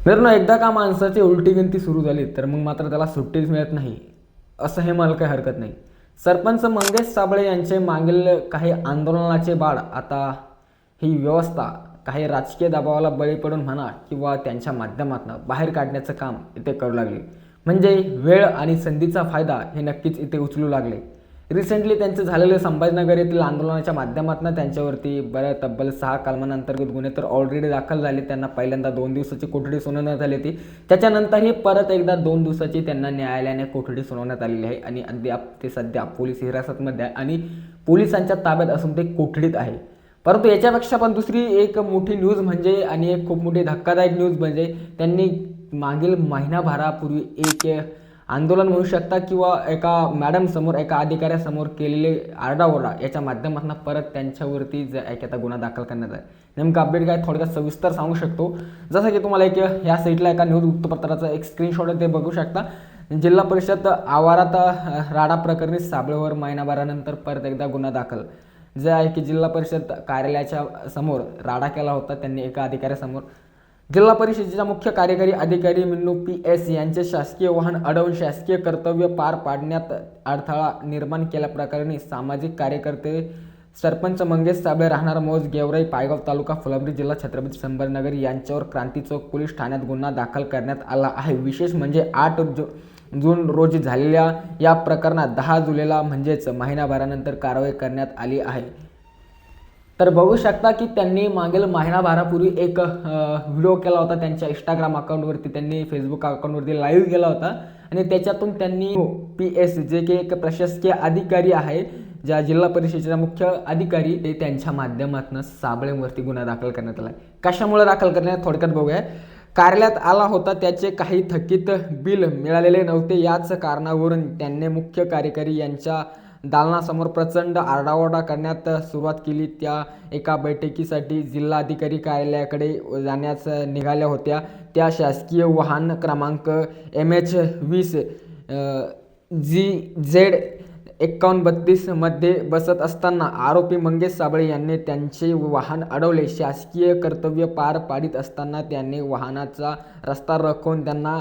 मित्रांनो, एकदा का माणसाची उलटी गिनती सुरू झाली तर मग मात्र त्याला सुट्टीच मिळत नाही, असं हे मला काही हरकत नाही. सरपंच मंगेश साबळे यांचे मागील काही आंदोलनाचे बाळ आता ही व्यवस्था काही राजकीय दबावाला बळी पडून म्हणा किंवा त्यांच्या माध्यमातून बाहेर काढण्याचं काम इथे करू लागले. म्हणजे वेळ आणि संधीचा फायदा हे नक्कीच इथे उचलू लागले. रिसेंटली त्यांचं झालेलं संभाजीनगर येथील आंदोलनाच्या माध्यमातून त्यांच्यावरती तब्बल 6 कलमांअंतर्गत गुन्हे तर ऑलरेडी दाखल झाले. त्यांना पहिल्यांदा 2 दिवसाची कोठडी सुनावण्यात आली होती. त्याच्यानंतरही परत एकदा 2 दिवसाची त्यांना न्यायालयाने कोठडी सुनावण्यात आलेली आहे आणि अद्याप ते सध्या पोलीस हिरासतमध्ये आहे आणि पोलिसांच्या ताब्यात असून ते कोठडीत आहे. परंतु याच्यापेक्षा पण दुसरी एक मोठी न्यूज म्हणजे आणि एक खूप मोठी धक्कादायक न्यूज म्हणजे त्यांनी मागील महिनाभरापूर्वी एक आंदोलन म्हणू शकता किंवा एका मॅडमसमोर एका अधिकाऱ्यासमोर केलेले आरडाओरडा याच्या माध्यमातून परत त्यांच्यावरती एखादा गुन्हा दाखल करण्यात आहे. नेमका अपडेट काय थोडक्यात सविस्तर सांगू शकतो. जसं की तुम्हाला एक ह्या साईटला एका न्यूज वृत्तपत्राचा एक स्क्रीनशॉट ते बघू शकता. जिल्हा परिषद आवारात राडा प्रकरणी साबळेवर महिनाभरानंतर परत एकदा गुन्हा दाखल. जे आहे की जिल्हा परिषद कार्यालयाच्या समोर राडा केला होता त्यांनी एका अधिकाऱ्यासमोर. जिल्हा परिषदेच्या मुख्य कार्यकारी अधिकारी मिन्नू PS यांचे शासकीय वाहन अडवून शासकीय कर्तव्य पार पाडण्यात अडथळा निर्माण केल्याप्रकरणी सामाजिक कार्यकर्ते सरपंच मंगेश साबळे राहणार मौज गेवराई पायगाव तालुका फुलंब्री जिल्हा छत्रपती संभाजीनगर यांच्यावर क्रांती चौक पोलीस ठाण्यात गुन्हा दाखल करण्यात आला आहे. विशेष म्हणजे 8 जून रोजी झालेल्या या प्रकरणात 10 जुलैला म्हणजेच महिनाभरानंतर कारवाई करण्यात आली आहे. तर बघू शकता की त्यांनी मागील महिनाभरापूर्वी एक व्हिडिओ केला होता त्यांच्या इंस्टाग्राम अकाउंटवरती, त्यांनी फेसबुक अकाउंटवरती लाईव्ह केला होता आणि त्याच्यातून त्यांनी PS जे की एक प्रशासकीय अधिकारी आहे, ज्या जिल्हा परिषदेचा मुख्य अधिकारी, ते त्यांच्या माध्यमातून साबळेवरती गुन्हा दाखल करण्यात आला. कशामुळे दाखल करण्यात थोडक्यात बघूया. कार्यालयात आला होता, त्याचे काही थकीत बिल मिळालेले नव्हते. याच कारणावरून त्यांनी मुख्य कार्यकारी यांच्या दालनासमोर प्रचंड आरडाओरडा करण्यात सुरुवात केली. त्या एका बैठकीसाठी जिल्हाधिकारी कार्यालयाकडे जाण्यास निघाल्या होत्या. त्या शासकीय वाहन क्रमांक MH20 GZ 5132 मध्ये बसत असताना आरोपी मंगेश साबळे यांनी त्यांचे वाहन अडवले. शासकीय कर्तव्य पार पाडित असताना त्यांनी वाहनाचा रस्ता रोखून त्यांना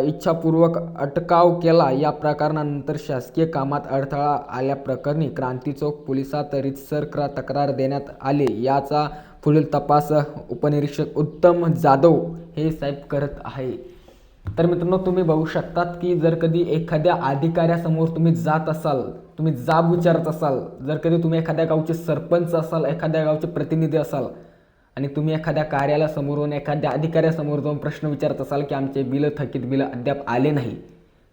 इच्छापूर्वक अटकाव केला. या प्रकरणानंतर शासकीय कामात अडथळा आल्याप्रकरणी क्रांती चौक पोलिसात रीतसर तक्रार देण्यात आली. याचा पुढील तपास उपनिरीक्षक उत्तम जाधव हे साहेब करत आहे. तर मित्रांनो, तुम्ही बघू शकतात की जर कधी एखाद्या अधिकाऱ्यासमोर तुम्ही जात असाल, तुम्ही जाब विचारत असाल, जर कधी तुम्ही एखाद्या गावचे सरपंच असाल, एखाद्या गावचे प्रतिनिधी असाल आणि तुम्ही एखाद्या कार्यालयासमोरून एखाद्या अधिकाऱ्यासमोर जाऊन प्रश्न विचारत असाल की आमचे थकीत बिलं अद्याप आले नाही,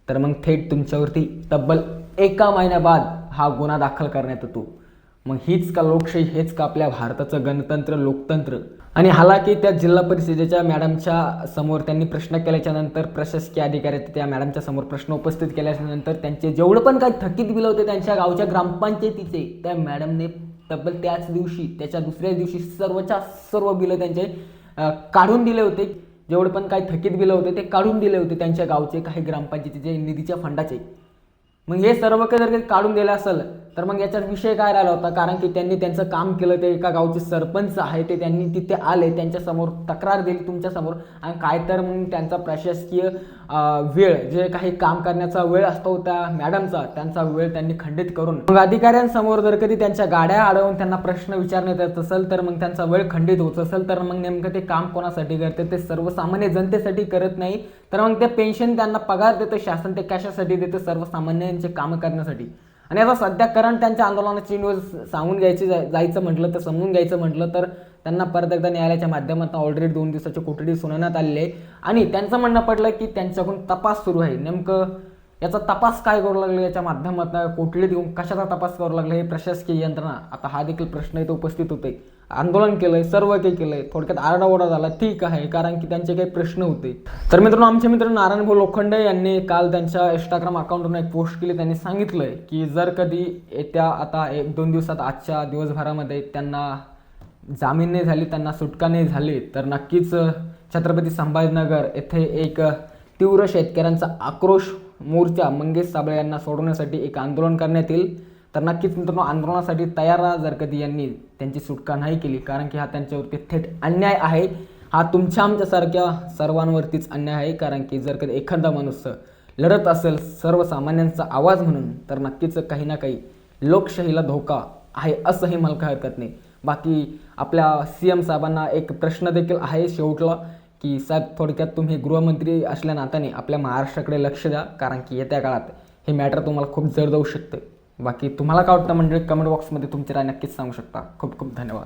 तर मग थेट तुमच्यावरती तब्बल 1 महिन्याबाद हा गुन्हा दाखल करण्यात येतो. मग हीच का लोकशाही, हेच का आपल्या भारताचं गणतंत्र, लोकतंत्र. आणि हालाकी त्या जिल्हा परिषदेच्या मॅडमच्या समोर त्यांनी प्रश्न केल्याच्या नंतर, प्रशासकीय अधिकारी त्या मॅडमच्या समोर प्रश्न उपस्थित केल्यानंतर त्यांचे जेवढं पण काही थकीत बिलं होते त्यांच्या गावच्या ग्रामपंचायतीचे, त्या मॅडमने तब्बल त्याच दिवशी, त्याच्या दुसऱ्या दिवशी सर्वच्या सर्व बिलं त्यांचे काढून दिले होते. जेवढे पण काही थकीत बिलं होते ते काढून दिले होते त्यांच्या गावचे, काही ग्रामपंचायतीचे निधीच्या फंडाचे. मग हे सर्व काही जर काही काढून दिलं असेल तर मग याच्यात विषय काय राहिला होता, कारण की त्यांनी त्यांचं काम केलं. ते एका गावचे सरपंच आहे, ते त्यांनी तिथे आले, त्यांच्यासमोर तक्रार दिली तुमच्यासमोर, आणि काय तर मग त्यांचा प्रशासकीय वेळ, जे काही काम करण्याचा वेळ असतो त्या मॅडमचा, त्यांचा वेळ त्यांनी खंडित करून मग अधिकाऱ्यांसमोर जर कधी त्यांच्या गाड्या अडवून त्यांना प्रश्न विचारण्यात येत असेल, तर मग त्यांचा वेळ खंडित होत असेल, तर मग नेमकं ते काम कोणासाठी करते, ते सर्वसामान्य जनतेसाठी करत नाही. तर मग ते पेन्शन, त्यांना पगार देतं शासन, ते कशासाठी देतं, सर्वसामान्यांचे कामं करण्यासाठी. आणि आता सध्या करंट त्यांच्या आंदोलनाची न्यूज सांगून जायचं म्हटलं तर, समजून घ्यायचं म्हटलं तर, त्यांना परत एकदा न्यायालयाच्या माध्यमातून ऑलरेडी 2 दिवसाची कोठडी सुनावण्यात आलेली आहे. आणि त्यांचं म्हणणं पडलं की त्यांच्याकडून तपास सुरू आहे. नेमकं याचा तपास काय करू लागले, याच्या माध्यमातून कोठडी देऊन कशाचा तपास करू लागले, हे प्रशासकीय यंत्रणा, आता हा देखील प्रश्न इथे उपस्थित होते. आंदोलन केलंय, सर्व काही केलंय, थोडक्यात आरडाओरडा झाला, ठीक आहे, कारण की त्यांचे काही प्रश्न होते. तर मित्रांनो, आमचे मित्र नारायण भाऊ लोखंडे यांनी काल त्यांच्या इंस्टाग्राम अकाउंटवरून एक पोस्ट केली. त्यांनी सांगितलंय की जर कधी येत्या आता 1-2 दिवसात, आजच्या दिवसभरामध्ये त्यांना जामीन नाही झाली, त्यांना सुटका नाही झाली, तर नक्कीच छत्रपती संभाजीनगर येथे एक तीव्र शेतकऱ्यांचा आक्रोश मोर्चा मंगेश साबळे यांना सोडवण्यासाठी एक आंदोलन करण्यात येईल. तर नक्कीच मित्रांनो, आंदोलनासाठी तयार राहा जर कधी यांनी त्यांची सुटका नाही केली, कारण की हा त्यांच्यावरती थेट अन्याय आहे. हा तुमच्या आमच्यासारख्या सर्वांवरतीच अन्याय आहे, कारण की जर कधी एखादा माणूस लढत असेल सर्वसामान्यांचा आवाज म्हणून, तर नक्कीच काही ना काही लोकशाहीला धोका आहे असंही मला काही हरकत नाही. बाकी आपल्या CM साहेबांना एक प्रश्न देखील आहे शेवटला, की साहेब थोडक्यात तुम्ही गृहमंत्री असल्या नात्याने आपल्या महाराष्ट्राकडे लक्ष द्या, कारण की येत्या काळात हे मॅटर तुम्हाला खूप जड जाऊ शकतं. बाकी तुम्हाला काय वाटतं म्हणजे कमेंट बॉक्समध्ये तुमची राय नक्कीच सांगू शकता. खूप खूप धन्यवाद.